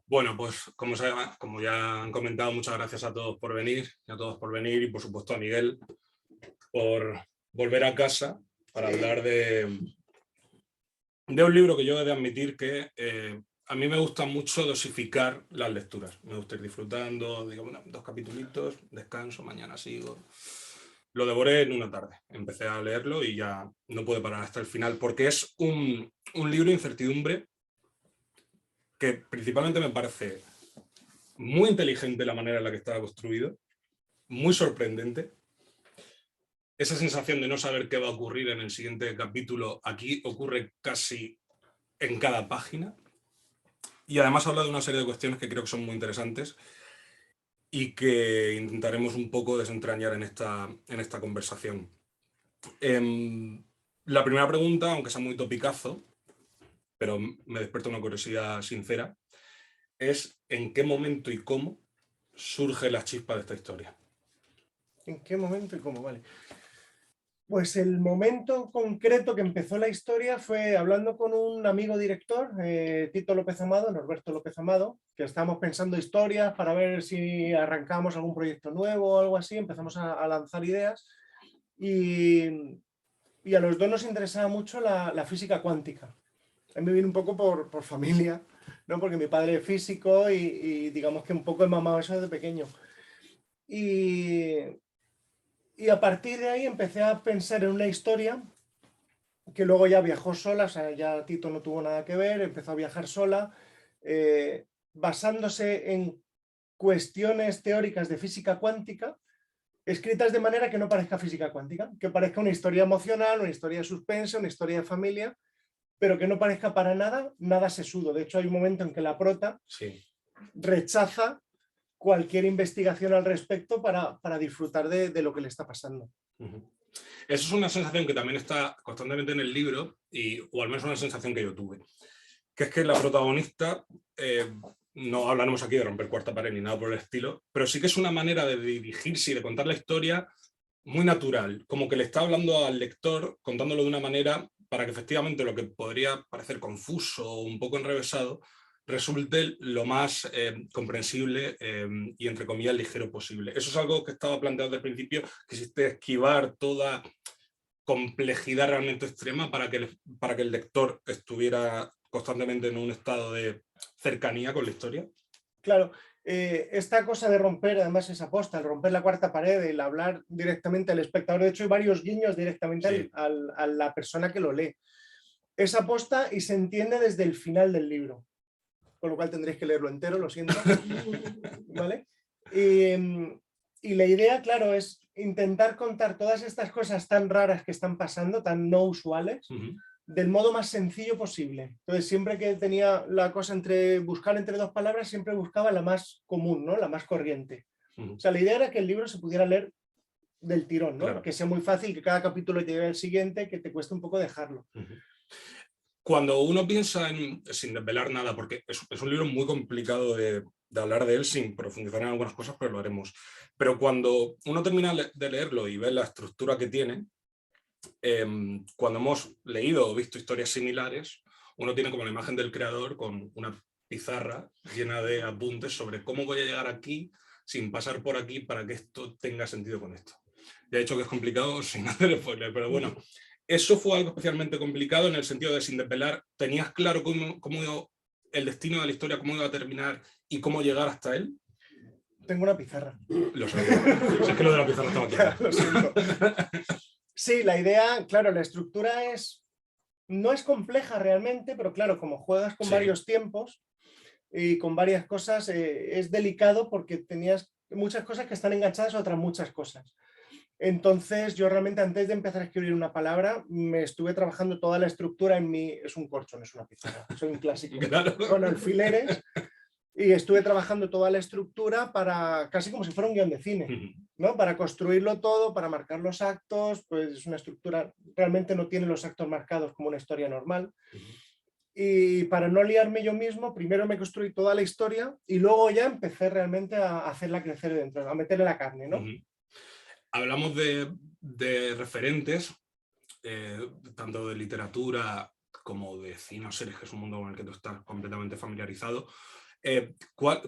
Bueno, pues como ya han comentado, muchas gracias a todos por venir, y por supuesto a Miguel por volver a casa para hablar de un libro que yo he de admitir que a mí me gusta mucho dosificar las lecturas. Me gusta ir disfrutando, digo, bueno, 2 capitulitos, descanso, mañana sigo. Lo devoré en una tarde. Empecé a leerlo y ya no pude parar hasta el final, porque es un libro de incertidumbre que principalmente me parece muy inteligente la manera en la que está construido, muy sorprendente. Esa sensación de no saber qué va a ocurrir en el siguiente capítulo, aquí ocurre casi en cada página. Y además habla de una serie de cuestiones que creo que son muy interesantes y que intentaremos un poco desentrañar en esta conversación. La primera pregunta, aunque sea muy topicazo, pero me despierta una curiosidad sincera, es ¿en qué momento y cómo surge la chispa de esta historia? ¿En qué momento y cómo? Vale. Pues el momento concreto que empezó la historia fue hablando con un amigo director, Tito López Amado, Norberto López Amado, que estábamos pensando historias para ver si arrancábamos algún proyecto nuevo o algo así, empezamos a lanzar ideas y a los dos nos interesaba mucho la física cuántica. A mí me viene un poco por familia, ¿no? Porque mi padre es físico y digamos que un poco he mamado eso desde pequeño. Y a partir de ahí empecé a pensar en una historia que luego ya viajó sola, o sea, ya Tito no tuvo nada que ver, empezó a viajar sola, basándose en cuestiones teóricas de física cuántica, escritas de manera que no parezca física cuántica, que parezca una historia emocional, una historia de suspense, una historia de familia, pero que no parezca para nada sesudo. De hecho, hay un momento en que la prota rechaza cualquier investigación al respecto para disfrutar de lo que le está pasando. Eso es una sensación que también está constantemente en el libro, o al menos una sensación que yo tuve, que es que la protagonista, no hablaremos aquí de romper cuarta pared ni nada por el estilo, pero sí que es una manera de dirigirse y de contar la historia muy natural, como que le está hablando al lector, contándolo de una manera para que efectivamente lo que podría parecer confuso o un poco enrevesado resulte lo más comprensible y entre comillas ligero posible. Eso es algo que estaba planteado desde el principio, que existe esquivar toda complejidad realmente extrema para que el lector estuviera constantemente en un estado de cercanía con la historia. Claro, esta cosa de romper, además es aposta, el romper la cuarta pared, el hablar directamente al espectador, de hecho hay varios guiños directamente a la persona que lo lee. Es aposta y se entiende desde el final del libro, con lo cual tendréis que leerlo entero, lo siento. ¿Vale? Y la idea, claro, es intentar contar todas estas cosas tan raras que están pasando, tan no usuales, del modo más sencillo posible. Entonces, siempre que tenía la cosa entre buscar entre 2 palabras, siempre buscaba la más común, ¿no? La más corriente. O sea, la idea era que el libro se pudiera leer del tirón, ¿no? Claro. Que sea muy fácil, que cada capítulo te lleve al siguiente, que te cueste un poco dejarlo. Cuando uno piensa sin desvelar nada, porque es un libro muy complicado de hablar de él sin profundizar en algunas cosas, pero lo haremos. Pero cuando uno termina de leerlo y ve la estructura que tiene, cuando hemos leído o visto historias similares, uno tiene como la imagen del creador con una pizarra llena de apuntes sobre cómo voy a llegar aquí sin pasar por aquí para que esto tenga sentido con esto. Ya he dicho que es complicado sin hacer spoiler, pero bueno, eso fue algo especialmente complicado en el sentido de sin desvelar, ¿tenías claro cómo el destino de la historia, cómo iba a terminar y cómo llegar hasta él? Tengo una pizarra. Lo sabía. Si es que lo de la pizarra estaba claro. Lo siento. Sí, la idea, claro, la estructura no es compleja realmente, pero claro, como juegas con varios tiempos y con varias cosas, es delicado porque tenías muchas cosas que están enganchadas a otras muchas cosas. Entonces, yo realmente antes de empezar a escribir una palabra, me estuve trabajando toda la estructura en mi... Es un corcho, no es una pizarra, soy un clásico. Claro. Con alfileres. Y estuve trabajando toda la estructura para casi como si fuera un guión de cine, ¿no? Para construirlo todo, para marcar los actos, pues es una estructura, realmente no tiene los actos marcados como una historia normal. Y para no liarme yo mismo, primero me construí toda la historia y luego ya empecé realmente a hacerla crecer dentro, a meterle la carne, ¿no? Hablamos de referentes, tanto de literatura como de cine o series, que es un mundo con el que tú estás completamente familiarizado.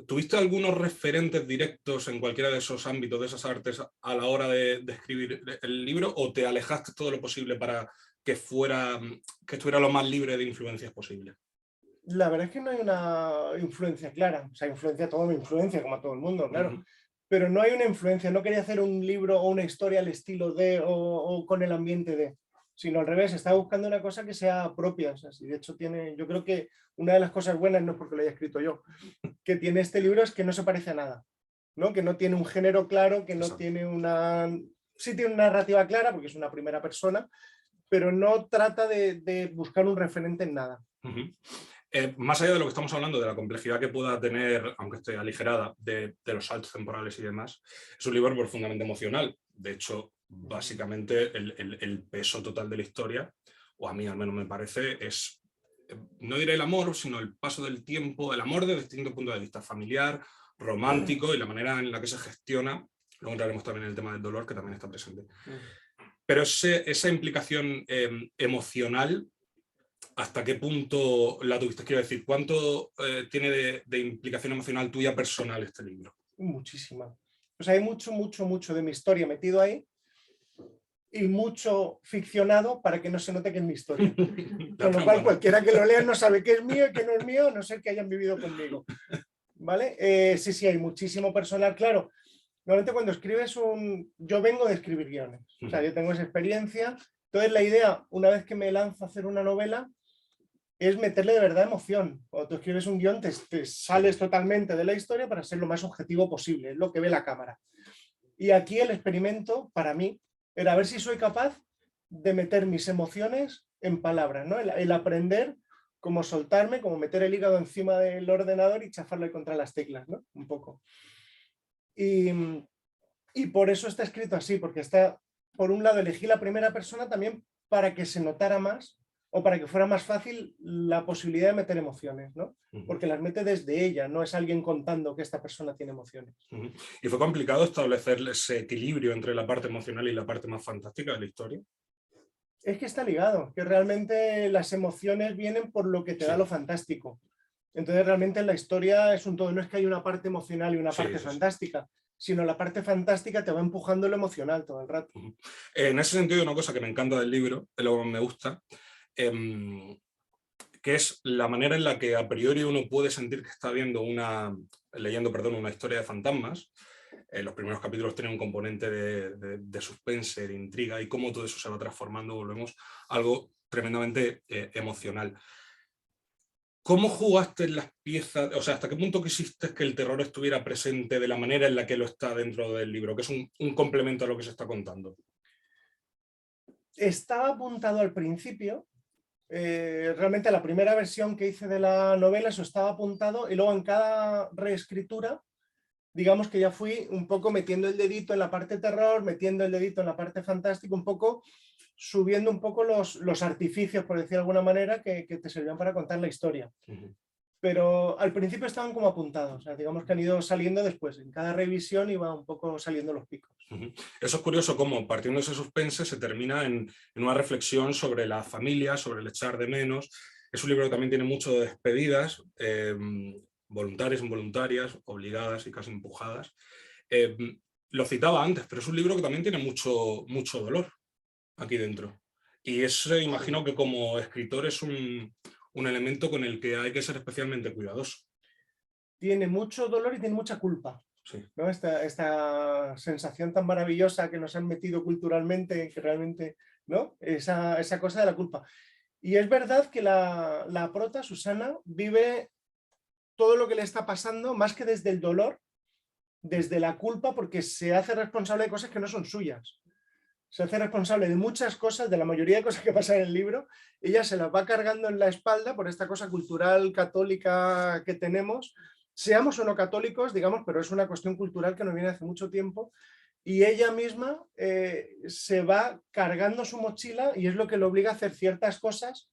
¿Tuviste algunos referentes directos en cualquiera de esos ámbitos, de esas artes, a la hora de escribir el libro, o te alejaste todo lo posible para que estuviera lo más libre de influencias posible? La verdad es que no hay una influencia clara. O sea, todo me influencia, como a todo el mundo, claro. Pero no hay una influencia. No quería hacer un libro o una historia al estilo de o con el ambiente de, sino al revés. Estaba buscando una cosa que sea propia. O sea, si de hecho yo creo que una de las cosas buenas, no es porque lo haya escrito yo, que tiene este libro es que no se parece a nada, ¿no? Que no tiene un género claro, que no tiene una... Sí tiene una narrativa clara, porque es una primera persona, pero no trata de buscar un referente en nada. Más allá de lo que estamos hablando, de la complejidad que pueda tener, aunque esté aligerada, de los saltos temporales y demás, es un libro profundamente emocional. De hecho, básicamente el peso total de la historia, o a mí al menos me parece, es, no diré el amor, sino el paso del tiempo, el amor desde distintos puntos de vista, familiar, romántico, y la manera en la que se gestiona. Luego entraremos también en el tema del dolor, que también está presente. Pero esa implicación emocional, ¿hasta qué punto la tuviste? Quiero decir, ¿cuánto tiene de implicación emocional tuya personal este libro? Muchísima. O sea, hay mucho de mi historia metido ahí, y mucho ficcionado para que no se note que es mi historia. Con lo cual, cualquiera que lo lea no sabe qué es mío y qué no es mío, a no ser que hayan vivido conmigo. ¿Vale? Sí, hay muchísimo personal. Claro, normalmente cuando escribes yo vengo de escribir guiones. O sea, yo tengo esa experiencia. Entonces la idea, una vez que me lanzo a hacer una novela, es meterle de verdad emoción. Cuando tú escribes un guión, te sales totalmente de la historia para ser lo más objetivo posible, es lo que ve la cámara. Y aquí el experimento, para mí, era ver si soy capaz de meter mis emociones en palabras, ¿no? El aprender cómo soltarme, cómo meter el hígado encima del ordenador y chafarle contra las teclas, ¿no? Un poco. Y por eso está escrito así, porque está, por un lado, elegí la primera persona también para que se notara más, o para que fuera más fácil la posibilidad de meter emociones, ¿no? Porque las mete desde ella, no es alguien contando que esta persona tiene emociones. ¿Y fue complicado establecer ese equilibrio entre la parte emocional y la parte más fantástica de la historia? Es que está ligado, que realmente las emociones vienen por lo que te da lo fantástico. Entonces realmente en la historia es un todo, no es que hay una parte emocional y una parte fantástica, sino la parte fantástica te va empujando lo emocional todo el rato. En ese sentido, una cosa que me encanta del libro, de lo que me gusta, que es la manera en la que a priori uno puede sentir que está leyendo una historia de fantasmas. Los primeros capítulos tienen un componente de suspense, de intriga, y cómo todo eso se va transformando, volvemos a algo tremendamente emocional. ¿Cómo jugaste en las piezas? O sea, ¿hasta qué punto quisiste que el terror estuviera presente de la manera en la que lo está dentro del libro? Que es un complemento a lo que se está contando. Estaba apuntado al principio. Realmente la primera versión que hice de la novela, eso estaba apuntado, y luego en cada reescritura, digamos que ya fui un poco metiendo el dedito en la parte terror, metiendo el dedito en la parte fantástica, un poco subiendo un poco los artificios, por decir de alguna manera, que te servían para contar la historia. Pero al principio estaban como apuntados, o sea, digamos que han ido saliendo después, en cada revisión iba un poco saliendo los picos. Eso es curioso cómo, partiendo de ese suspense, se termina en una reflexión sobre la familia, sobre el echar de menos. Es un libro que también tiene mucho de despedidas, voluntarias, involuntarias, obligadas y casi empujadas. Lo citaba antes, pero es un libro que también tiene mucho dolor aquí dentro. Y eso imagino que como escritor es un elemento con el que hay que ser especialmente cuidadoso. Tiene mucho dolor y tiene mucha culpa. Sí. ¿No? Esta sensación tan maravillosa que nos han metido culturalmente, que realmente, ¿no? Esa cosa de la culpa. Y es verdad que la prota, Susana, vive todo lo que le está pasando, más que desde el dolor, desde la culpa, porque se hace responsable de cosas que no son suyas. Se hace responsable de muchas cosas, de la mayoría de cosas que pasan en el libro, ella se las va cargando en la espalda por esta cosa cultural católica que tenemos, seamos o no católicos, digamos, pero es una cuestión cultural que nos viene hace mucho tiempo, y ella misma se va cargando su mochila y es lo que le obliga a hacer ciertas cosas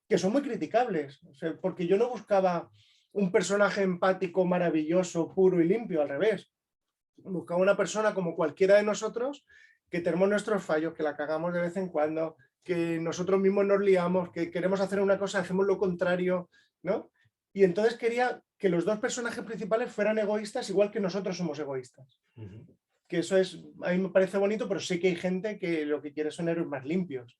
que son muy criticables, o sea, porque yo no buscaba un personaje empático, maravilloso, puro y limpio, al revés. Buscaba una persona como cualquiera de nosotros, que tenemos nuestros fallos, que la cagamos de vez en cuando, que nosotros mismos nos liamos, que queremos hacer una cosa, hacemos lo contrario, ¿no? Y entonces quería que los dos personajes principales fueran egoístas igual que nosotros somos egoístas. Que eso a mí me parece bonito, pero sí que hay gente que lo que quiere son héroes más limpios.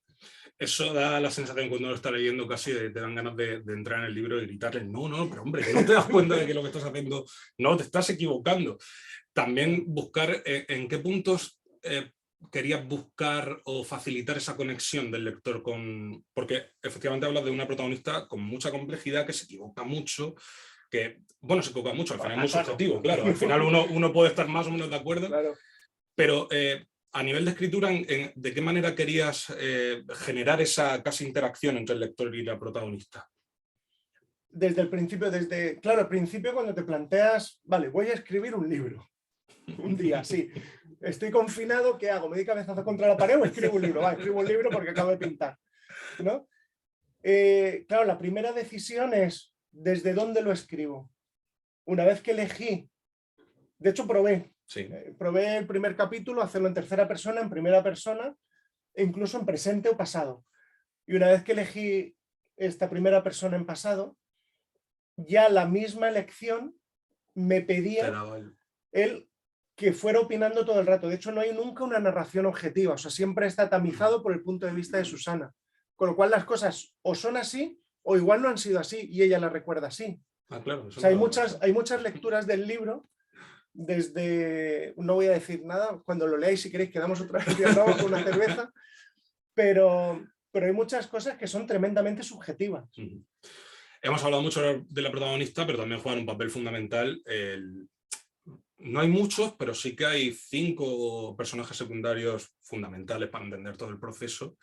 Eso da la sensación cuando lo está leyendo casi te dan ganas de entrar en el libro y gritarle, no, pero hombre, no te das cuenta de que lo que estás haciendo, no, te estás equivocando. También buscar en qué puntos querías buscar o facilitar esa conexión del lector con... Porque efectivamente hablas de una protagonista con mucha complejidad que se equivoca mucho, que, bueno, se equivoca mucho, al final es muy subjetivo, claro, al final uno puede estar más o menos de acuerdo, claro. Pero a nivel de escritura, ¿de qué manera querías generar esa casi interacción entre el lector y la protagonista? Desde el principio, claro, al principio cuando te planteas, vale, voy a escribir un libro, un día, sí, estoy confinado, ¿qué hago? ¿Me doy cabezazo contra la pared o escribo un libro? Va, escribo un libro porque acabo de pintar, ¿no? Claro, la primera decisión es ¿desde dónde lo escribo? Una vez que elegí, de hecho probé el primer capítulo, hacerlo en tercera persona, en primera persona, e incluso en presente o pasado. Y una vez que elegí esta primera persona en pasado, ya la misma elección me pedía él que fuera opinando todo el rato. De hecho, no hay nunca una narración objetiva, o sea, siempre está tamizado por el punto de vista de Susana. Con lo cual las cosas o son así o igual no han sido así y ella las recuerda así. Claro, o sea, hay muchas lecturas del libro desde, no voy a decir nada, cuando lo leáis si queréis quedamos otra vez con una cerveza, pero hay muchas cosas que son tremendamente subjetivas. Hemos hablado mucho de la protagonista, pero también juegan un papel fundamental. No hay muchos, pero sí que hay 5 personajes secundarios fundamentales para entender todo el proceso.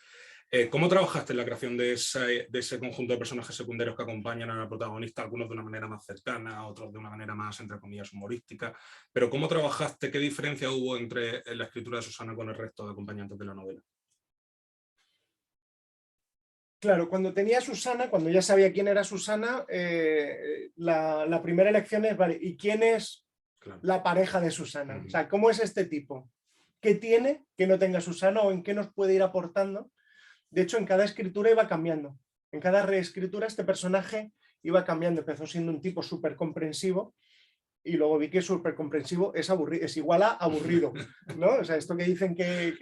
¿Cómo trabajaste en la creación de ese conjunto de personajes secundarios que acompañan a la protagonista? Algunos de una manera más cercana, otros de una manera más, entre comillas, humorística. Pero ¿cómo trabajaste? ¿Qué diferencia hubo entre la escritura de Susana con el resto de acompañantes de la novela? Claro, cuando tenía a Susana, cuando ya sabía quién era Susana, la primera elección es, vale, ¿y quién es la pareja de Susana? O sea, ¿cómo es este tipo? ¿Qué tiene que no tenga Susana o en qué nos puede ir aportando? De hecho, en cada escritura iba cambiando. En cada reescritura este personaje iba cambiando. Empezó siendo un tipo súper comprensivo y luego vi que súper comprensivo es igual a aburrido, ¿no? O sea, esto que dicen que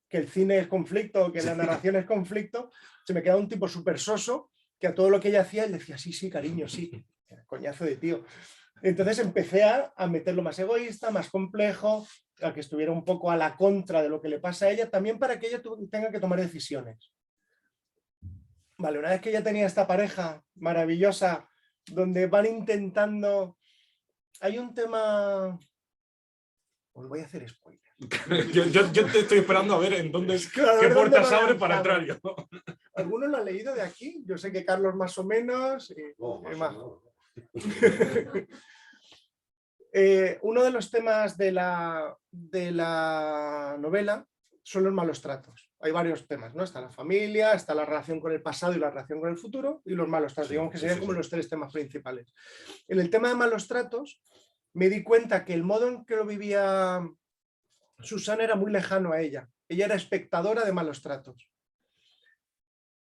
el cine es conflicto, que la narración es conflicto, se me queda un tipo súper soso que a todo lo que ella hacía él decía, sí, cariño, sí. Coñazo de tío. Entonces empecé a meterlo más egoísta, más complejo, a que estuviera un poco a la contra de lo que le pasa a ella, también para que ella tenga que tomar decisiones. Vale, una vez que ya tenía esta pareja maravillosa, donde van intentando... Hay un tema... Os voy a hacer spoiler. yo te estoy esperando a ver en dónde, claro, qué puertas abre para entrar yo. ¿Alguno lo ha leído de aquí? Yo sé que Carlos más o menos. Uno de los temas de la novela son los malos tratos. Hay varios temas, ¿no? Está la familia, está la relación con el pasado y la relación con el futuro, y los malos tratos, digamos que serían como los 3 temas principales. En el tema de malos tratos, me di cuenta que el modo en que lo vivía Susana era muy lejano a ella. Ella era espectadora de malos tratos.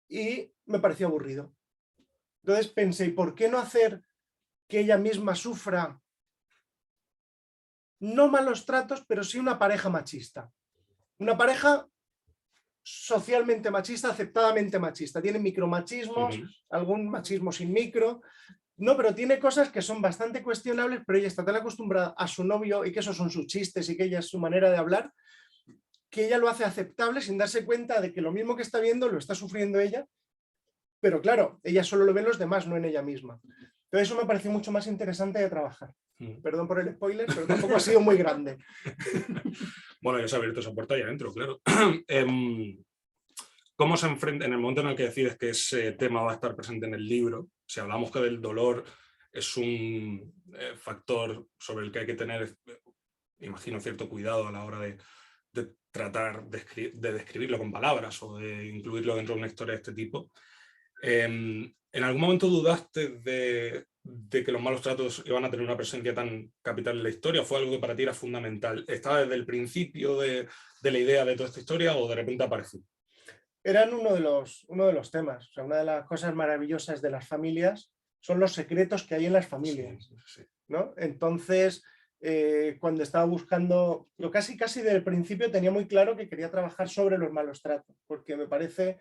Y me pareció aburrido. Entonces pensé, ¿y por qué no hacer que ella misma sufra no malos tratos, pero sí una pareja machista? Una pareja socialmente machista, aceptadamente machista. Tiene micromachismos, algún machismo sin micro. No, pero tiene cosas que son bastante cuestionables, pero ella está tan acostumbrada a su novio y que esos son sus chistes y que ella es su manera de hablar, que ella lo hace aceptable sin darse cuenta de que lo mismo que está viendo lo está sufriendo ella, pero claro, ella solo lo ve en los demás, no en ella misma. Entonces eso me pareció mucho más interesante de trabajar. Perdón por el spoiler, pero tampoco ha sido muy grande. Bueno, ya se ha abierto esa puerta ahí adentro, claro. ¿Cómo se enfrenta, en el momento en el que decides que ese tema va a estar presente en el libro, si hablamos que el dolor es un factor sobre el que hay que tener, imagino, cierto cuidado a la hora de tratar de describirlo con palabras o de incluirlo dentro de una historia de este tipo, ¿en algún momento dudaste de que los malos tratos iban a tener una presencia tan capital en la historia? ¿Fue algo que para ti era fundamental? ¿Estaba desde el principio de la idea de toda esta historia o de repente apareció? Eran uno de los temas. O sea, una de las cosas maravillosas de las familias son los secretos que hay en las familias, ¿no? Entonces, cuando estaba buscando, yo casi desde el principio tenía muy claro que quería trabajar sobre los malos tratos, porque me parece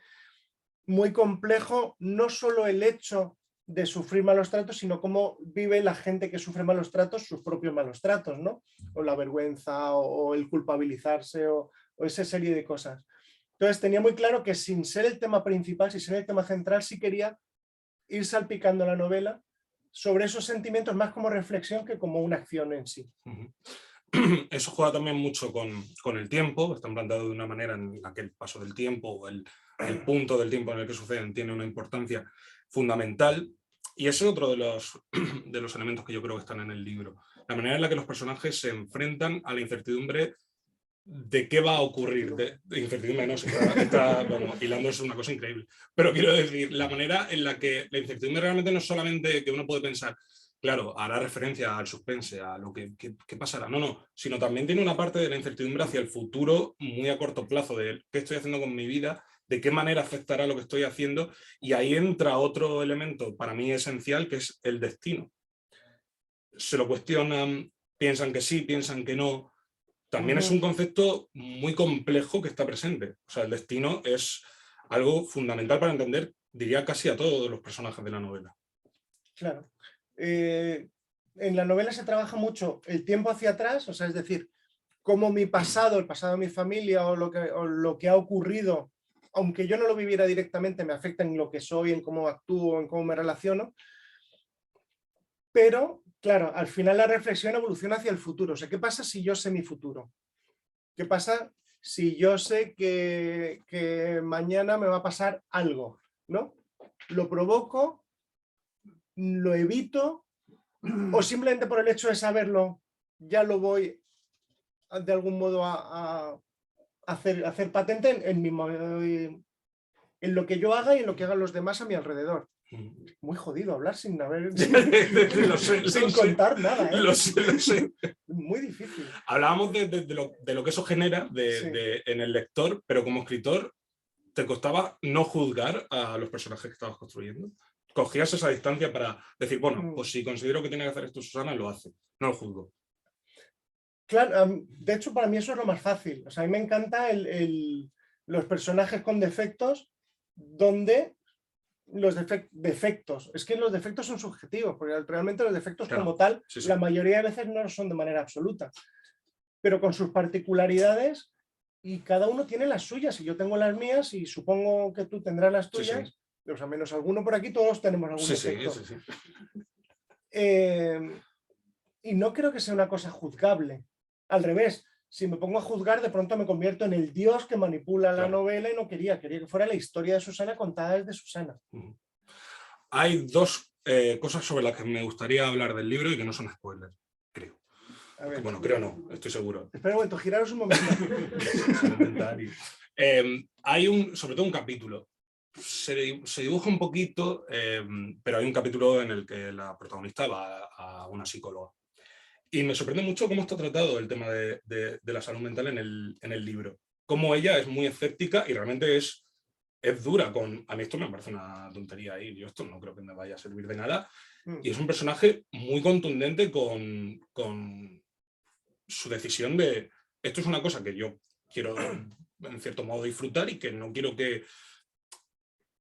muy complejo no solo el hecho de sufrir malos tratos, sino cómo vive la gente que sufre malos tratos sus propios malos tratos, ¿no? O la vergüenza, o el culpabilizarse, o esa serie de cosas. Entonces tenía muy claro que sin ser el tema principal, sin ser el tema central, sí quería ir salpicando la novela sobre esos sentimientos más como reflexión que como una acción en sí. Eso juega también mucho con el tiempo, están planteados de una manera en la que el paso del tiempo o el punto del tiempo en el que suceden tiene una importancia fundamental, y ese es otro de los elementos que yo creo que están en el libro. La manera en la que los personajes se enfrentan a la incertidumbre de qué va a ocurrir, de incertidumbre no, bueno, hilando es una cosa increíble, pero quiero decir, la manera en la que la incertidumbre realmente no es solamente que uno puede pensar, claro, hará referencia al suspense, a lo que pasará, no, sino también tiene una parte de la incertidumbre hacia el futuro muy a corto plazo, de qué estoy haciendo con mi vida, de qué manera afectará lo que estoy haciendo, y ahí entra otro elemento para mí esencial, que es el destino. Se lo cuestionan, piensan que sí, piensan que no. También es un concepto muy complejo que está presente. O sea, el destino es algo fundamental para entender, diría, casi a todos los personajes de la novela. Claro. En la novela se trabaja mucho el tiempo hacia atrás, o sea, es decir, cómo mi pasado, el pasado de mi familia o lo que ha ocurrido, aunque yo no lo viviera directamente, me afecta en lo que soy, en cómo actúo, en cómo me relaciono. Pero, claro, al final la reflexión evoluciona hacia el futuro. O sea, ¿qué pasa si yo sé mi futuro? ¿Qué pasa si yo sé que mañana me va a pasar algo? ¿No? ¿Lo provoco? ¿Lo evito? ¿O simplemente por el hecho de saberlo ya lo voy de algún modo a hacer patente en lo que yo haga y en lo que hagan los demás a mi alrededor? Muy jodido hablar sin contar nada, ¿eh? Lo sé. Muy difícil. Hablábamos de lo que eso genera en el lector, pero como escritor, ¿te costaba no juzgar a los personajes que estabas construyendo? ¿Cogías esa distancia para decir, bueno, pues si considero que tiene que hacer esto Susana, lo hace, no lo juzgo? Claro, de hecho para mí eso es lo más fácil. O sea, a mí me encanta los personajes con defectos, donde los defectos, es que los defectos son subjetivos, porque realmente los defectos como tal, la mayoría de veces no son de manera absoluta, pero con sus particularidades, y cada uno tiene las suyas, y yo tengo las mías, y supongo que tú tendrás las tuyas, o sea, menos alguno por aquí, todos tenemos algún defecto. Y no creo que sea una cosa juzgable. Al revés, si me pongo a juzgar, de pronto me convierto en el dios que manipula la novela, y no quería que fuera la historia de Susana contada desde Susana. Hay dos cosas sobre las que me gustaría hablar del libro y que no son spoilers, creo. Ver, bueno, creo no, estoy seguro. Espera un momento, giraros un momento. Hay sobre todo un capítulo. Se dibuja un poquito, pero hay un capítulo en el que la protagonista va a una psicóloga. Y me sorprende mucho cómo está tratado el tema de la salud mental en el libro. Cómo ella es muy escéptica y realmente es dura con... A mí esto me parece una tontería y yo esto no creo que me vaya a servir de nada. Y es un personaje muy contundente con su decisión de... Esto es una cosa que yo quiero, en cierto modo, disfrutar y que no quiero que...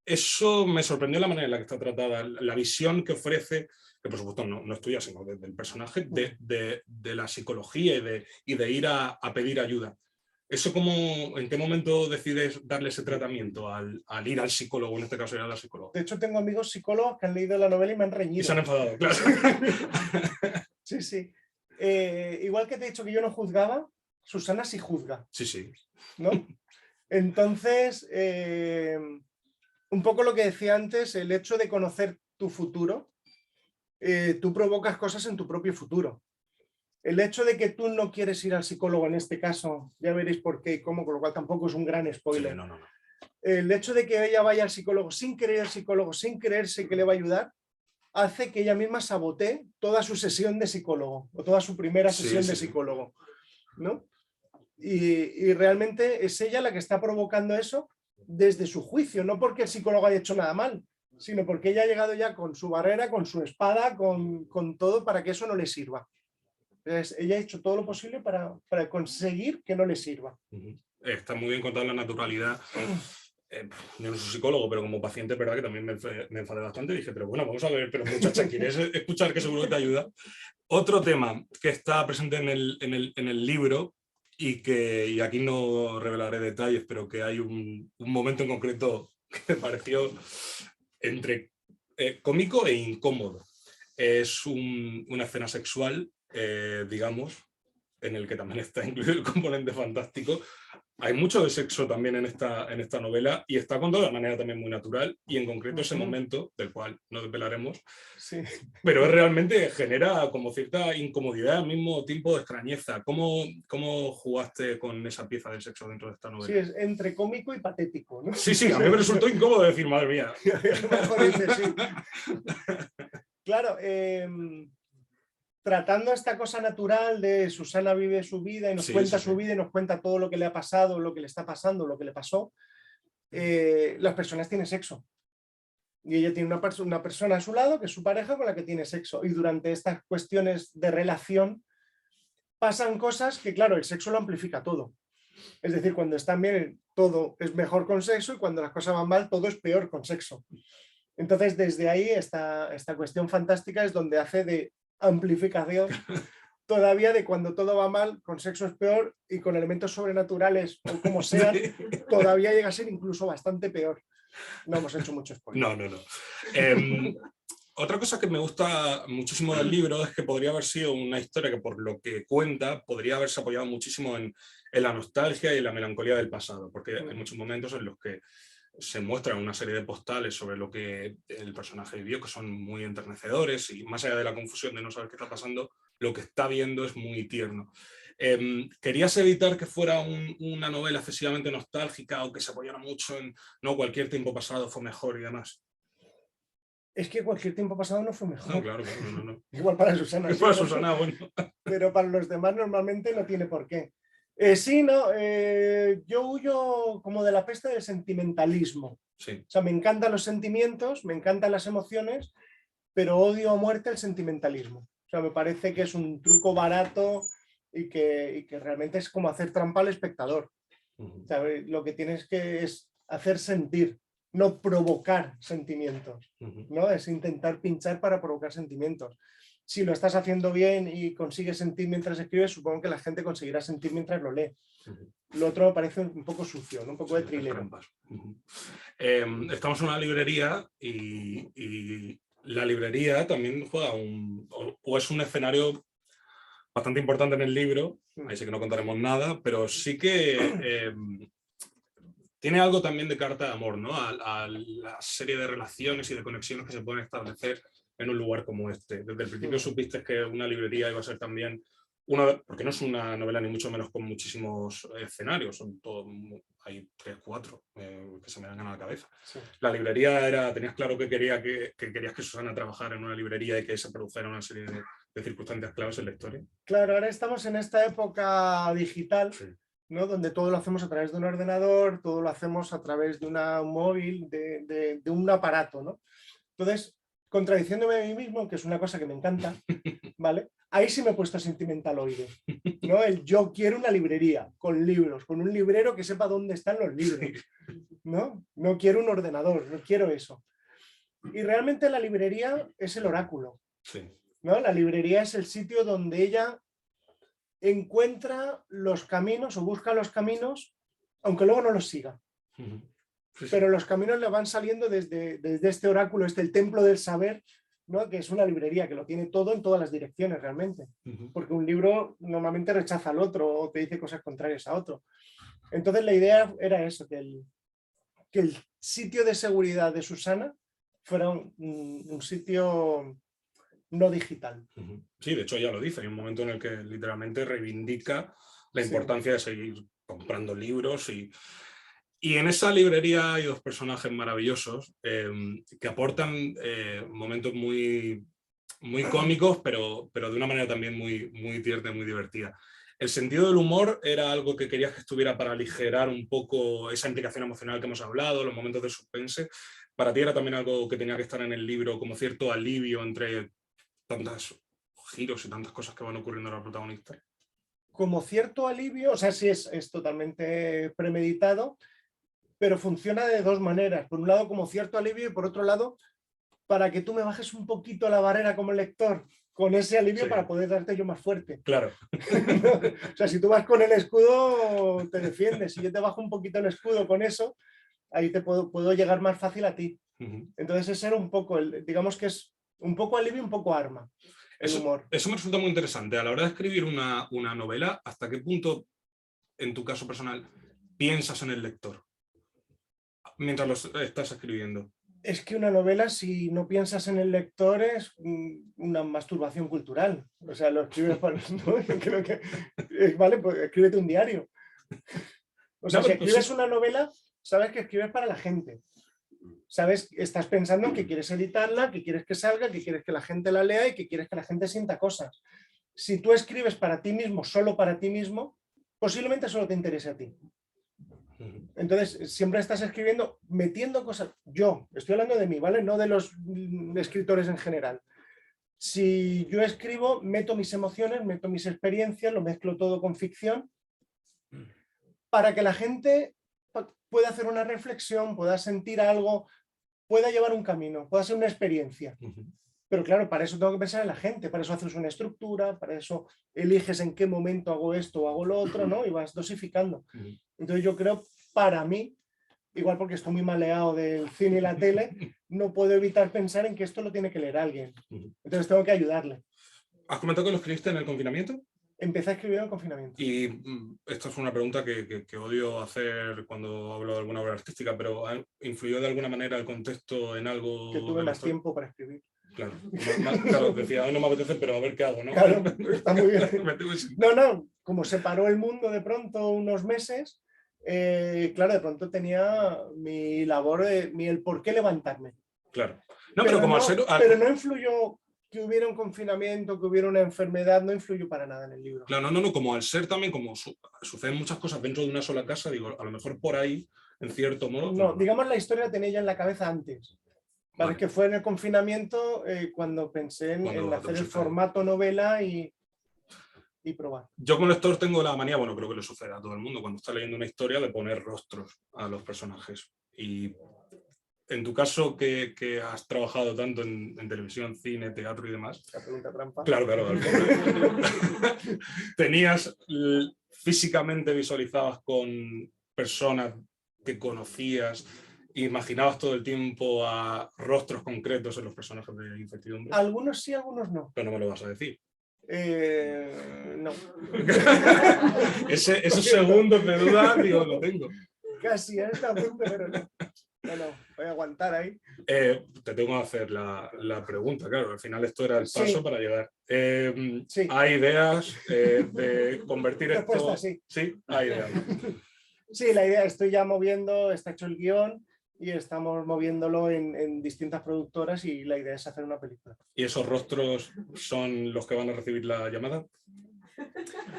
Eso me sorprendió la manera en la que está tratada, la visión que ofrece, que por supuesto no es tuya, sino del personaje, de la psicología y de ir a pedir ayuda. ¿Eso en qué momento decides darle ese tratamiento al ir al psicólogo, en este caso ir a la psicóloga? De hecho, tengo amigos psicólogos que han leído la novela y me han reñido. Y se han enfadado, claro. Sí. Igual que te he dicho que yo no juzgaba, Susana sí juzga. Sí. ¿No? Entonces, un poco lo que decía antes, el hecho de conocer tu futuro, tú provocas cosas en tu propio futuro. El hecho de que tú no quieres ir al psicólogo, en este caso, ya veréis por qué y cómo, con lo cual tampoco es un gran spoiler. Sí, no. El hecho de que ella vaya al psicólogo sin querer al psicólogo, sin creerse que le va a ayudar, hace que ella misma sabotee toda su sesión de psicólogo, o toda su primera sesión de psicólogo, ¿no? Y realmente es ella la que está provocando eso desde su juicio, no porque el psicólogo haya hecho nada mal, sino porque ella ha llegado ya con su barrera, con su espada, con todo para que eso no le sirva. Entonces, ella ha hecho todo lo posible para conseguir que no le sirva. Está muy bien contado la naturalidad. Yo no soy psicólogo, pero como paciente, es verdad que también me enfadé bastante. Dije, pero bueno, vamos a ver, pero muchacha, ¿quieres escuchar que seguro que te ayuda? Otro tema que está presente en el libro y aquí no revelaré detalles, pero que hay un momento en concreto que me pareció entre cómico e incómodo. Es una escena sexual, digamos, en el que también está incluido el componente fantástico. Hay mucho de sexo también en esta novela y está contado de manera también muy natural y en concreto ese momento, del cual no desvelaremos, sí. Pero realmente genera como cierta incomodidad, al mismo tiempo de extrañeza. ¿Cómo jugaste con esa pieza del sexo dentro de esta novela? Sí, es entre cómico y patético, ¿no? Sí, a mí me resultó incómodo decir, madre mía. Mejor dice, sí. Claro, tratando esta cosa natural de Susana vive su vida y nos cuenta su vida y nos cuenta todo lo que le ha pasado, lo que le está pasando, lo que le pasó, las personas tienen sexo. Y ella tiene una persona a su lado, que es su pareja, con la que tiene sexo. Y durante estas cuestiones de relación pasan cosas que, claro, el sexo lo amplifica todo. Es decir, cuando están bien, todo es mejor con sexo y cuando las cosas van mal, todo es peor con sexo. Entonces, desde ahí, esta cuestión fantástica es donde hace de amplificación todavía de cuando todo va mal, con sexo es peor y con elementos sobrenaturales o como sean, todavía llega a ser incluso bastante peor. No hemos hecho mucho spoiler. No. Otra cosa que me gusta muchísimo del libro es que podría haber sido una historia que, por lo que cuenta, podría haberse apoyado muchísimo en la nostalgia y la melancolía del pasado, porque hay muchos momentos en los que se muestran una serie de postales sobre lo que el personaje vivió, que son muy enternecedores y más allá de la confusión de no saber qué está pasando, lo que está viendo es muy tierno. ¿Querías evitar que fuera una novela excesivamente nostálgica o que se apoyara mucho en no, cualquier tiempo pasado fue mejor y demás? Es que cualquier tiempo pasado no fue mejor. No, claro, no. Igual para Susana. Sí, para Susana, bueno. Pero para los demás normalmente no tiene por qué. Sí, no, yo huyo como de la peste del sentimentalismo. Sí. O sea, me encantan los sentimientos, me encantan las emociones, pero odio a muerte el sentimentalismo. O sea, me parece que es un truco barato y que realmente es como hacer trampa al espectador. O sea, lo que tienes que es hacer sentir, no provocar sentimientos, ¿no? Es intentar pinchar para provocar sentimientos. Si lo estás haciendo bien y consigues sentir mientras escribes, supongo que la gente conseguirá sentir mientras lo lee. Lo otro me parece un poco sucio, ¿no? Un poco de thriller. Estamos en una librería y la librería también juega o es un escenario bastante importante en el libro. Ahí sí que no contaremos nada, pero sí que tiene algo también de carta de amor, ¿no? A la serie de relaciones y de conexiones que se pueden establecer en un lugar como este. Desde el principio supiste que una librería iba a ser también porque no es una novela ni mucho menos con muchísimos escenarios, son todos, hay 3, 4 que se me dan a la cabeza. Sí. La librería tenías claro que querías que Susana trabajara en una librería y que se produjera una serie de circunstancias claves en la historia. Claro, ahora estamos en esta época digital, sí, ¿no? Donde todo lo hacemos a través de un ordenador, todo lo hacemos a través de un móvil, de un aparato, ¿no? Entonces, contradiciéndome a mí mismo, que es una cosa que me encanta, ¿vale? Ahí sí me he puesto sentimentaloide, ¿no? Yo quiero una librería con libros, con un librero que sepa dónde están los libros, ¿no? No quiero un ordenador, no quiero eso. Y realmente la librería es el oráculo, ¿no? La librería es el sitio donde ella encuentra los caminos o busca los caminos, aunque luego no los siga. Pero los caminos le van saliendo desde este oráculo, el templo del saber, ¿no? Que es una librería que lo tiene todo en todas las direcciones realmente. Porque un libro normalmente rechaza al otro o te dice cosas contrarias a otro. Entonces la idea era eso, que el sitio de seguridad de Susana fuera un sitio no digital. Sí, de hecho ya lo dice, hay un momento en el que literalmente reivindica la importancia de seguir comprando libros y en esa librería hay dos personajes maravillosos que aportan momentos muy, muy cómicos, pero de una manera también muy, muy tierna y muy divertida. ¿El sentido del humor era algo que querías que estuviera para aligerar un poco esa implicación emocional que hemos hablado, los momentos de suspense? ¿Para ti era también algo que tenía que estar en el libro, como cierto alivio entre tantos giros y tantas cosas que van ocurriendo a la protagonista? Como cierto alivio, o sea, sí es totalmente premeditado, pero funciona de dos maneras. Por un lado, como cierto alivio, y por otro lado, para que tú me bajes un poquito la barrera como lector, con ese alivio, Sí. Para poder darte yo más fuerte. Claro. O sea, si tú vas con el escudo, te defiendes. Si yo te bajo un poquito el escudo con eso, ahí te puedo llegar más fácil a ti. Entonces ese era un poco, digamos que es un poco alivio y un poco arma. Humor. Eso me resulta muy interesante. A la hora de escribir una novela, ¿hasta qué punto, en tu caso personal, piensas en el lector mientras lo estás escribiendo? Es que una novela, si no piensas en el lector, es una masturbación cultural. O sea, lo escribes para... ¿no? Creo que, vale, pues escríbete un diario. O sea, si escribes una novela, sabes que escribes para la gente. Sabes, estás pensando que quieres editarla, que quieres que salga, que quieres que la gente la lea y que quieres que la gente sienta cosas. Si tú escribes para ti mismo, solo para ti mismo, posiblemente solo te interese a ti. Entonces, siempre estás escribiendo, metiendo cosas. Yo, estoy hablando de mí, ¿vale? No de los escritores en general. Si yo escribo, meto mis emociones, meto mis experiencias, lo mezclo todo con ficción, para que la gente pueda hacer una reflexión, pueda sentir algo, pueda llevar un camino, pueda ser una experiencia. Pero claro, para eso tengo que pensar en la gente, para eso haces una estructura, para eso eliges en qué momento hago esto o hago lo otro, ¿no? Y vas dosificando. Entonces yo creo, para mí, igual porque estoy muy maleado del cine y la tele, no puedo evitar pensar en que esto lo tiene que leer alguien. Entonces tengo que ayudarle. ¿Has comentado que lo escribiste en el confinamiento? Empecé a escribir en el confinamiento. Y esta es una pregunta que odio hacer cuando hablo de alguna obra artística, pero ¿ha influido de alguna manera el contexto en algo? Que tuve más tiempo para escribir. Claro, claro, decía, hoy no me apetece, pero a ver qué hago, ¿no? Claro, está muy bien. No, como se paró el mundo de pronto unos meses, claro, de pronto tenía mi labor, el por qué levantarme. Claro. No, pero como pero no influyó que hubiera un confinamiento, que hubiera una enfermedad, no influyó para nada en el libro. Claro, no, como al ser también, como suceden muchas cosas dentro de una sola casa, digo, a lo mejor por ahí, en cierto modo... No, digamos la historia la tenía ya en la cabeza antes. Vale. Que fue en el confinamiento cuando pensé en hacer el formato novela y probar. Yo como lector tengo la manía, bueno, creo que le sucede a todo el mundo, cuando está leyendo una historia, de poner rostros a los personajes. Y en tu caso, que has trabajado tanto en televisión, cine, teatro y demás... La pregunta trampa. Claro. ¿Tenías físicamente visualizabas con personas que conocías, imaginabas todo el tiempo a rostros concretos en los personajes de Incertidumbre? Algunos sí, algunos no. Pero no me lo vas a decir. No. Esos segundos de duda, digo, lo tengo. Casi a esta punto, pero no. No, voy a aguantar ahí. Te tengo que hacer la pregunta, claro, al final esto era el paso para llegar. Sí. ¿Hay ideas de convertir Respuesta, esto? Sí, Sí, hay ideas. Sí, la idea, estoy ya moviendo, está hecho el guión y estamos moviéndolo en distintas productoras y la idea es hacer una película. ¿Y esos rostros son los que van a recibir la llamada?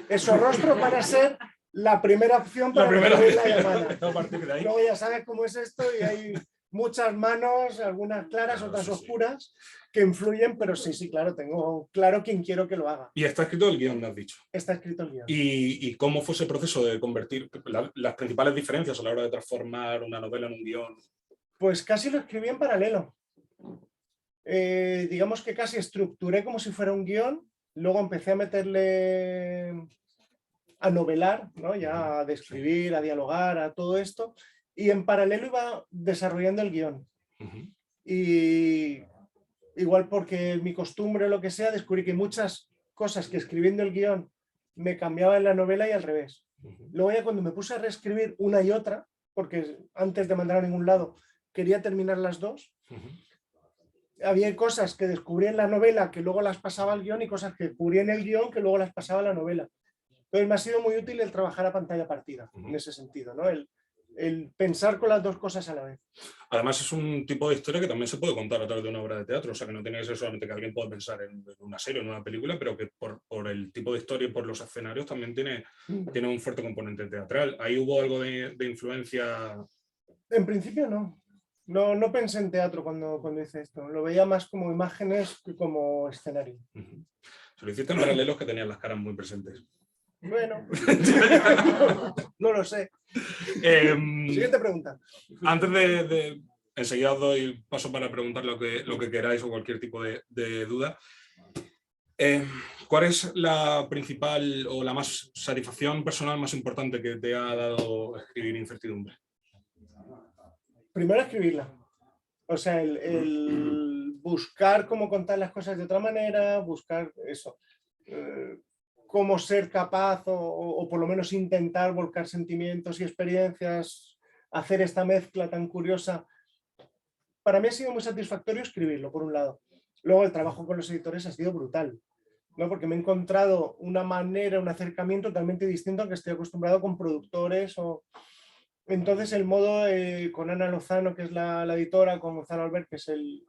Esos rostros van a ser la primera opción para recibir la llamada. A partir de ahí. Luego ya sabes cómo es esto y hay muchas manos, algunas claras, otras oscuras, que influyen, pero sí, claro, tengo claro quién quiero que lo haga. Y está escrito el guión, me has dicho. Está escrito el guión. ¿Y cómo fue ese proceso de convertir las principales diferencias a la hora de transformar una novela en un guión? Pues casi lo escribí en paralelo. Digamos que casi estructuré como si fuera un guión, luego empecé a meterle... a novelar, ¿no? Ya a describir, a dialogar, a todo esto, y en paralelo iba desarrollando el guión. Y igual porque mi costumbre o lo que sea, descubrí que muchas cosas que escribiendo el guión me cambiaba en la novela y al revés. Luego ya cuando me puse a reescribir una y otra, porque antes de mandar a ningún lado quería terminar las dos, había cosas que descubrí en la novela que luego las pasaba al guión y cosas que descubrí en el guión que luego las pasaba a la novela. Entonces me ha sido muy útil el trabajar a pantalla partida, en ese sentido, ¿no? El pensar con las dos cosas a la vez. Además es un tipo de historia que también se puede contar a través de una obra de teatro, o sea que no tiene que ser solamente que alguien pueda pensar en una serie o en una película, pero que por el tipo de historia y por los escenarios también tiene un fuerte componente teatral. ¿Ahí hubo algo de influencia? En principio no. No pensé en teatro cuando hice esto. Lo veía más como imágenes que como escenario. Se lo hiciste en paralelos que tenían las caras muy presentes. Bueno, no lo sé. Siguiente pregunta. Antes de enseguida os doy paso para preguntar lo que queráis o cualquier tipo de duda. ¿Cuál es la principal o la más satisfacción personal más importante que te ha dado escribir Incertidumbre? Primero escribirla. O sea, el buscar cómo contar las cosas de otra manera, buscar eso. Cómo ser capaz o por lo menos intentar volcar sentimientos y experiencias, hacer esta mezcla tan curiosa. Para mí ha sido muy satisfactorio escribirlo, por un lado. Luego el trabajo con los editores ha sido brutal, ¿no? Porque me he encontrado una manera, un acercamiento totalmente distinto al que estoy acostumbrado con productores. Entonces el modo con Ana Lozano, que es la editora, con Gonzalo Albert, que es el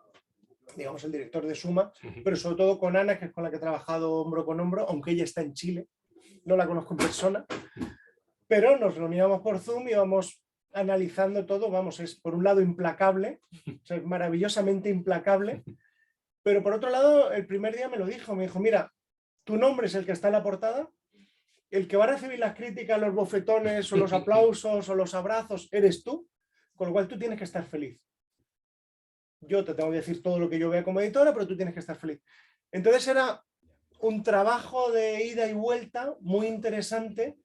director de Suma, pero sobre todo con Ana, que es con la que he trabajado hombro con hombro, aunque ella está en Chile, no la conozco en persona, pero nos reuníamos por Zoom y íbamos analizando todo. Vamos, es por un lado implacable, o sea, es maravillosamente implacable, pero por otro lado, el primer día me dijo, mira, tu nombre es el que está en la portada, el que va a recibir las críticas, los bofetones o los aplausos o los abrazos eres tú, con lo cual tú tienes que estar feliz. Yo te tengo que decir todo lo que yo vea como editora, pero tú tienes que estar feliz. Entonces era un trabajo de ida y vuelta muy interesante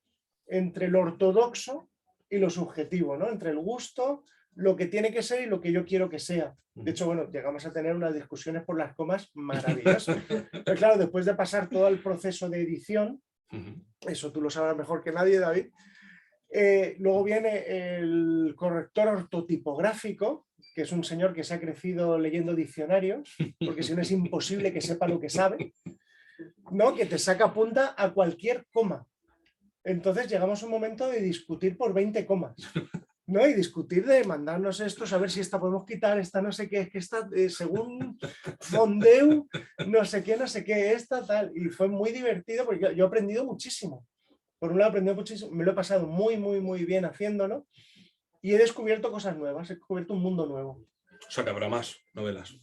entre lo ortodoxo y lo subjetivo, ¿no? Entre el gusto, lo que tiene que ser y lo que yo quiero que sea. De hecho, bueno, llegamos a tener unas discusiones por las comas maravillosas. Pero claro, después de pasar todo el proceso de edición, eso tú lo sabrás mejor que nadie, David, luego viene el corrector ortotipográfico, que es un señor que se ha crecido leyendo diccionarios, porque si no es imposible que sepa lo que sabe, ¿no? Que te saca punta a cualquier coma. Entonces llegamos a un momento de discutir por 20 comas, ¿no? Y discutir de mandarnos esto, saber si esta podemos quitar, esta no sé qué, es que esta, según Fondeu, no sé qué, esta tal. Y fue muy divertido porque yo he aprendido muchísimo. Por un lado he aprendido muchísimo, me lo he pasado muy, muy, muy bien haciéndolo y he descubierto cosas nuevas, he descubierto un mundo nuevo. O sea, que habrá más novelas.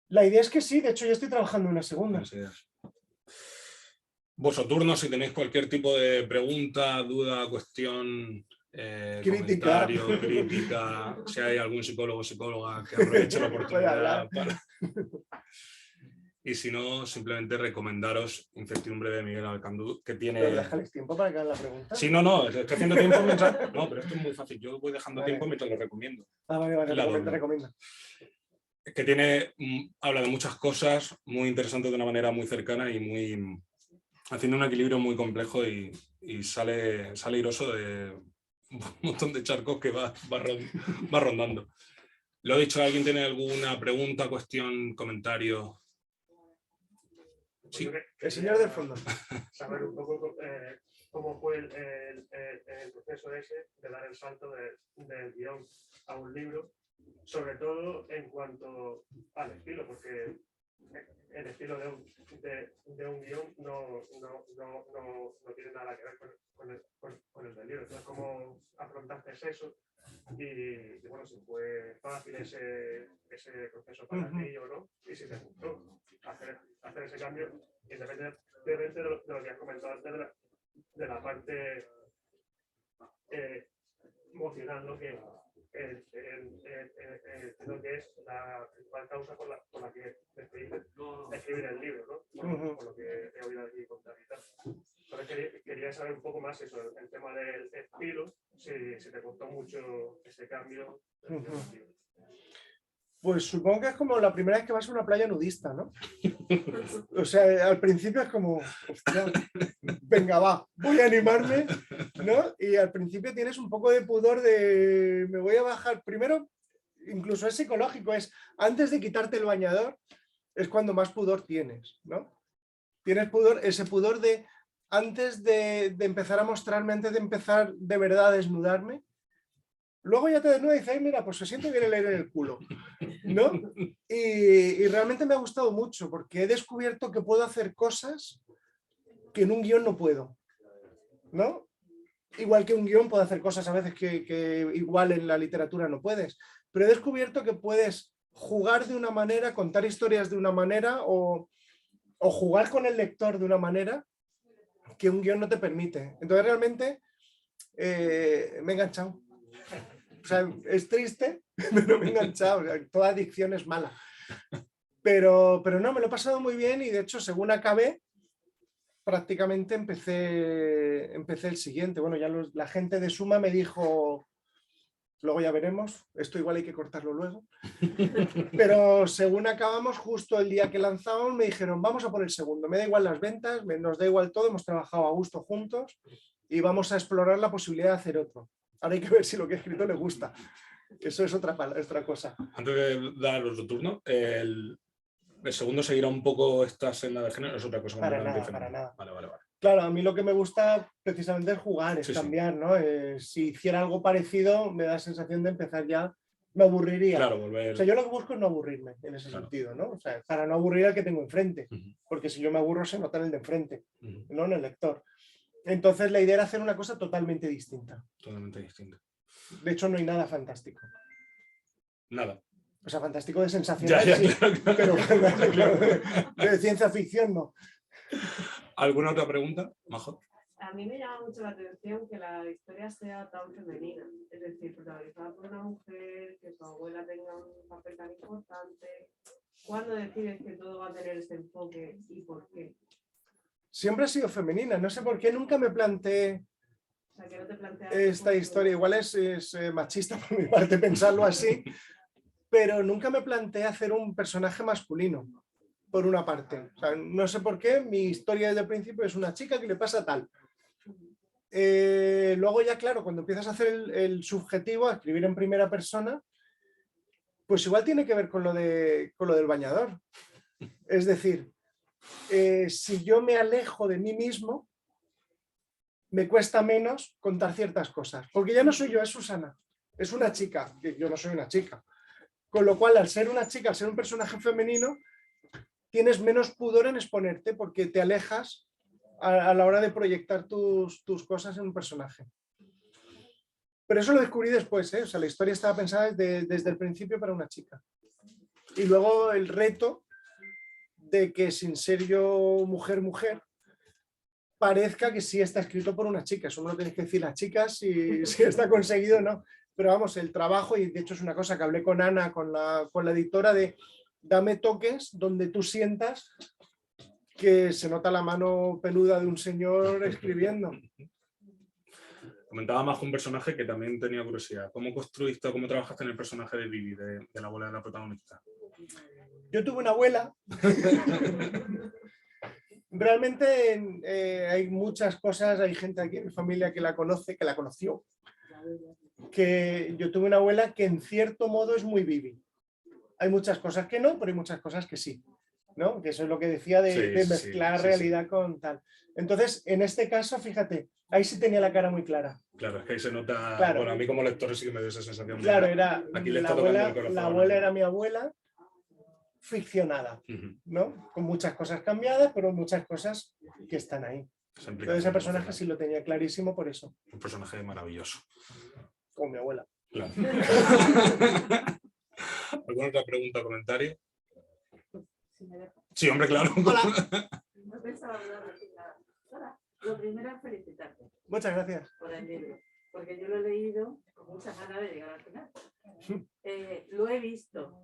La idea es que sí, de hecho yo estoy trabajando en una segunda. Vosotros, si tenéis cualquier tipo de pregunta, duda, cuestión, crítica. comentario, crítica, si hay algún psicólogo o psicóloga que aproveche la oportunidad para... Y si no, simplemente recomendaros Incertidumbre de Miguel Alcandú, que tiene... ¿Pero déjales tiempo para que hagan la pregunta? Sí, no, estoy haciendo tiempo mientras... No, pero esto es muy fácil, yo voy dejando tiempo mientras lo recomiendo. Vale, recomienda. Que tiene, habla de muchas cosas muy interesantes de una manera muy cercana y muy... haciendo un equilibrio muy complejo y sale airoso de un montón de charcos que va rondando. Lo dicho, ¿alguien tiene alguna pregunta, cuestión, comentario? Sí. El señor del fondo. Saber un poco cómo fue el proceso ese de dar el salto del guión a un libro, sobre todo en cuanto al estilo, porque el estilo de un guión no tiene nada que ver con el del libro. Entonces, ¿cómo afrontaste eso? Y bueno, si fue fácil ese proceso para ti o no, y si te gustó hacer ese cambio, independientemente de lo que has comentado antes de la parte emocional, ¿no? Que creo que es la principal causa por la que decidiste escribir el libro, ¿no? Por lo que he oído aquí contar y tal. Entonces quería saber un poco más eso, el tema del estilo, si te costó mucho ese cambio del libro. Pues supongo que es como la primera vez que vas a una playa nudista, ¿no? O sea, al principio es como, hostia, venga, va, voy a animarme, ¿no? Y al principio tienes un poco de pudor de, me voy a bajar. Primero, incluso es psicológico, es antes de quitarte el bañador, es cuando más pudor tienes, ¿no? Tienes pudor, ese pudor de, antes de empezar a mostrarme, antes de empezar de verdad a desnudarme. Luego ya te desnudas y dices, mira, pues se siente bien el aire en el culo, ¿no? Y realmente me ha gustado mucho porque he descubierto que puedo hacer cosas que en un guión no puedo, ¿no? Igual que un guión puede hacer cosas a veces que igual en la literatura no puedes, pero he descubierto que puedes jugar de una manera, contar historias de una manera o jugar con el lector de una manera que un guión no te permite. Entonces realmente me he enganchado. O sea, es triste, pero me he enganchado. O sea, toda adicción es mala. Pero no, me lo he pasado muy bien y de hecho, según acabé, prácticamente empecé el siguiente. Bueno, ya la gente de Suma me dijo, luego ya veremos, esto igual hay que cortarlo luego. Pero según acabamos, justo el día que lanzamos, me dijeron, vamos a por el segundo. Me da igual las ventas, nos da igual todo, hemos trabajado a gusto juntos y vamos a explorar la posibilidad de hacer otro. Ahora hay que ver si lo que he escrito le gusta. Eso es otra cosa. Antes de dar otro turno, el segundo seguirá un poco esta senda de género, es otra cosa completamente diferente. Para nada. Vale. Claro, a mí lo que me gusta precisamente es jugar, es cambiar, ¿no? Si hiciera algo parecido, me da la sensación de empezar ya, me aburriría. Claro, volver. O sea, yo lo que busco es no aburrirme en ese sentido, ¿no? O sea, para no aburrir al que tengo enfrente, porque si yo me aburro se nota en el de enfrente, no en el lector. Entonces la idea era hacer una cosa totalmente distinta. Totalmente distinta. De hecho, no hay nada fantástico. Nada. O sea, fantástico de sensacional, Ya, sí, claro. pero de ciencia ficción no. ¿Alguna otra pregunta, Majo? A mí me llama mucho la atención que la historia sea tan femenina, es decir, protagonizada por una mujer, que su abuela tenga un papel tan importante. ¿Cuándo decides que todo va a tener ese enfoque y por qué? Siempre ha sido femenina, no sé por qué nunca me planteé Que no te planteas esta historia. Igual es machista por mi parte pensarlo así, pero nunca me planteé hacer un personaje masculino, por una parte. O sea, no sé por qué, mi historia desde el principio es una chica que le pasa tal. Luego ya, claro, cuando empiezas a hacer el subjetivo, a escribir en primera persona, pues igual tiene que ver con lo del bañador. Es decir, si yo me alejo de mí mismo, me cuesta menos contar ciertas cosas. Porque ya no soy yo, es Susana. Es una chica, que yo no soy una chica. Con lo cual, al ser una chica, al ser un personaje femenino, tienes menos pudor en exponerte porque te alejas a la hora de proyectar tus cosas en un personaje. Pero eso lo descubrí después, ¿eh? O sea, la historia estaba pensada desde el principio para una chica. Y luego el reto de que sin ser yo mujer, parezca que sí está escrito por una chica. Eso me lo tenéis que decir las chicas si está conseguido o no. Pero vamos, el trabajo, y de hecho es una cosa que hablé con Ana, con la editora, de dame toques donde tú sientas que se nota la mano peluda de un señor escribiendo. Comentaba más un personaje que también tenía curiosidad. ¿Cómo construiste o cómo trabajaste en el personaje de Vivi, de la abuela de la protagonista? Yo tuve una abuela. Realmente hay muchas cosas, hay gente aquí en mi familia que la conoce, que la conoció. Que yo tuve una abuela que en cierto modo es muy Vivi. Hay muchas cosas que no, pero hay muchas cosas que sí, ¿no? Que eso es lo que decía de mezclar realidad con tal. Entonces, en este caso, fíjate, ahí sí tenía la cara muy clara. Claro, es que ahí se nota, claro. Bueno, a mí como lector sí que me dio esa sensación. Claro, era aquí le está tocando el corazón. La abuela era mi abuela ficcionada, ¿no? Con muchas cosas cambiadas, pero muchas cosas que están ahí. Entonces ese personaje sí lo tenía clarísimo por eso. Un personaje maravilloso. Como mi abuela. Claro. ¿Alguna otra pregunta o comentario? Sí, hombre, claro. Hola. No pensaba hablar de nada. Hola. Lo primero es felicitarte. Muchas gracias. Por el libro, porque yo lo he leído con muchas ganas de llegar al final. Lo he visto,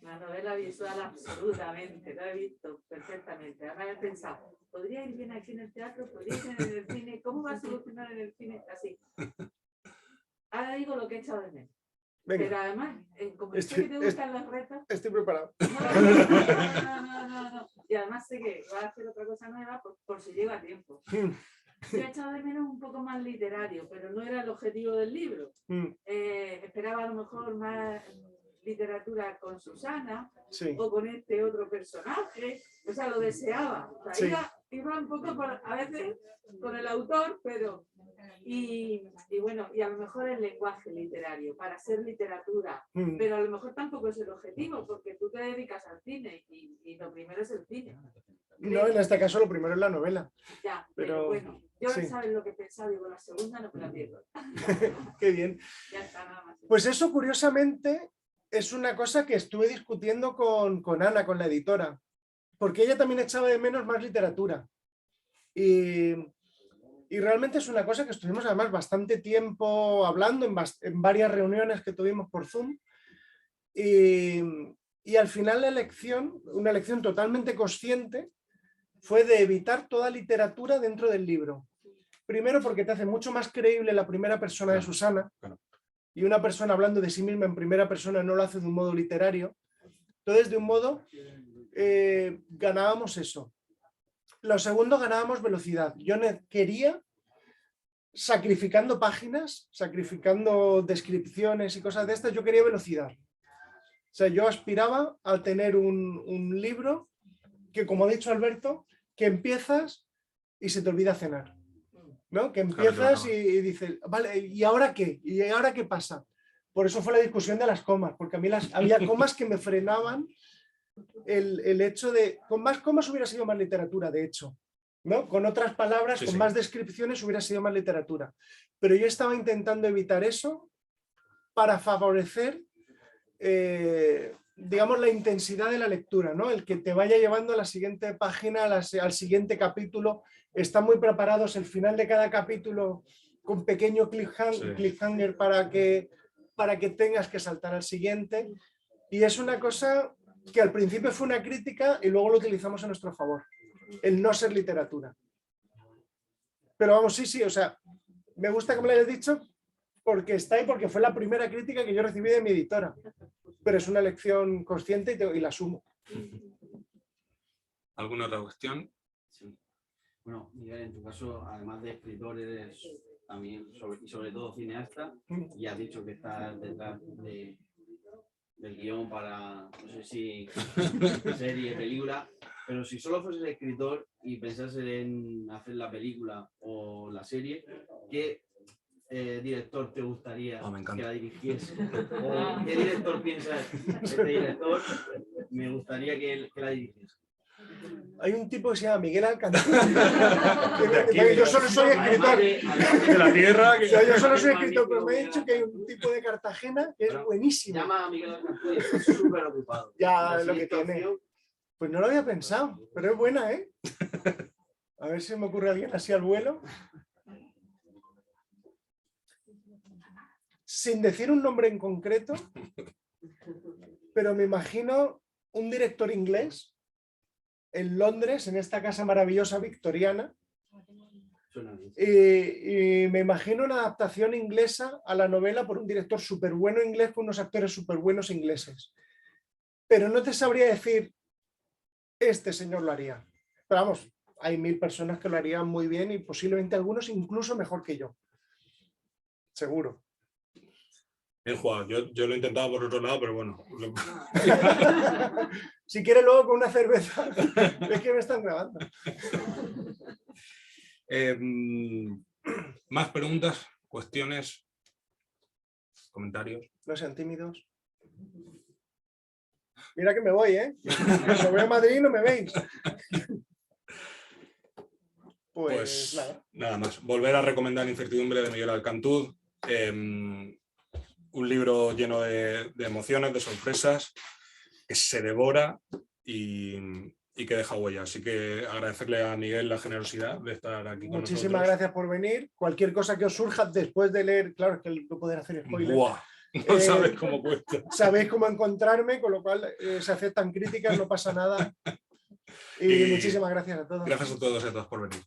la novela visual absolutamente, lo he visto perfectamente. Ahora he pensado, ¿podría ir bien aquí en el teatro? ¿Podría ir bien en el cine? ¿Cómo va a solucionar en el cine? Así. Ahora digo lo que he echado de menos. Venga. Pero además, como sé que te gustan los retos... Estoy preparado. No. Y además sé que va a hacer otra cosa nueva por si llega a tiempo. Yo he echado de menos un poco más literario, pero no era el objetivo del libro. Esperaba a lo mejor más literatura con Susana o con este otro personaje. O sea, lo deseaba. O sea, iba un poco a veces con el autor, pero... Y bueno, y a lo mejor el lenguaje literario, para hacer literatura, pero a lo mejor tampoco es el objetivo, porque tú te dedicas al cine y lo primero es el cine. No, en este caso lo primero es la novela. Ya, pero bueno, yo sabes lo que pensaba, digo, la segunda no me la pierdo. Qué bien. Ya está, nada más. Pues eso, curiosamente, es una cosa que estuve discutiendo con Ana, con la editora, porque ella también echaba de menos más literatura. Y realmente es una cosa que estuvimos además bastante tiempo hablando en varias reuniones que tuvimos por Zoom. Y al final la elección, una elección totalmente consciente, fue de evitar toda literatura dentro del libro. Primero porque te hace mucho más creíble la primera persona de Susana, y una persona hablando de sí misma en primera persona no lo hace de un modo literario. Entonces, de un modo, ganábamos eso. Lo segundo, ganábamos velocidad. Yo quería, sacrificando páginas, sacrificando descripciones y cosas de estas, yo quería velocidad. O sea, yo aspiraba a tener un libro que, como ha dicho Alberto, que empiezas y se te olvida cenar, ¿no? Que empiezas y dices, vale, ¿y ahora qué? ¿Y ahora qué pasa? Por eso fue la discusión de las comas, porque a mí había comas que me frenaban el hecho de... Con más comas hubiera sido más literatura, de hecho, ¿no? Con otras palabras, con más descripciones hubiera sido más literatura. Pero yo estaba intentando evitar eso para favorecer, digamos, la intensidad de la lectura, ¿no? El que te vaya llevando a la siguiente página, al siguiente capítulo. Están muy preparados el final de cada capítulo con pequeño cliffhanger para que tengas que saltar al siguiente. Y es una cosa que al principio fue una crítica y luego lo utilizamos a nuestro favor. El no ser literatura. Pero vamos, sí, o sea, me gusta que me lo hayas dicho porque está ahí, porque fue la primera crítica que yo recibí de mi editora. Pero es una elección consciente y la asumo. ¿Alguna otra cuestión? Sí. Bueno, Miguel, en tu caso, además de escritor, eres también, sobre todo cineasta, y has dicho que estás detrás del guión para, no sé si serie, película, pero si solo fueses escritor y pensases en hacer la película o la serie, ¿qué director te gustaría que la dirigiese? ¿O qué director piensas, este director me gustaría que la dirigiese? Hay un tipo que se llama Miguel Alcantú. Yo solo soy escritor. De la tierra. Yo solo soy escritor, pero me he dicho que hay un tipo de Cartagena que es buenísimo. Llama a Miguel Alcantú y está súper ocupado. Ya, lo que tiene. Pues no lo había pensado, pero es buena, ¿eh? A ver si me ocurre alguien así al vuelo. Sin decir un nombre en concreto, pero me imagino un director inglés en Londres, en esta casa maravillosa victoriana, y me imagino una adaptación inglesa a la novela por un director súper bueno inglés con unos actores súper buenos ingleses. Pero no te sabría decir, este señor lo haría. Pero vamos, hay 1000 personas que lo harían muy bien y posiblemente algunos incluso mejor que yo. Seguro. Bien jugado. Yo lo he intentado por otro lado, pero bueno. Si quieres luego con una cerveza, es que me están grabando. ¿Más preguntas, cuestiones, comentarios? No sean tímidos. Mira que me voy, ¿eh? Me voy a Madrid y no me veis. Pues nada más. Volver a recomendar Incertidumbre de Miguel Alcantú. Un libro lleno de emociones, de sorpresas, que se devora y que deja huella. Así que agradecerle a Miguel la generosidad de estar aquí con nosotros. Muchísimas gracias por venir. Cualquier cosa que os surja después de leer, claro, es que no poder hacer spoiler. ¡Buah! No sabes cómo cuesta. Sabéis cómo encontrarme, con lo cual se aceptan críticas, no pasa nada. Y muchísimas gracias a todos. Gracias a todos y a todas por venir.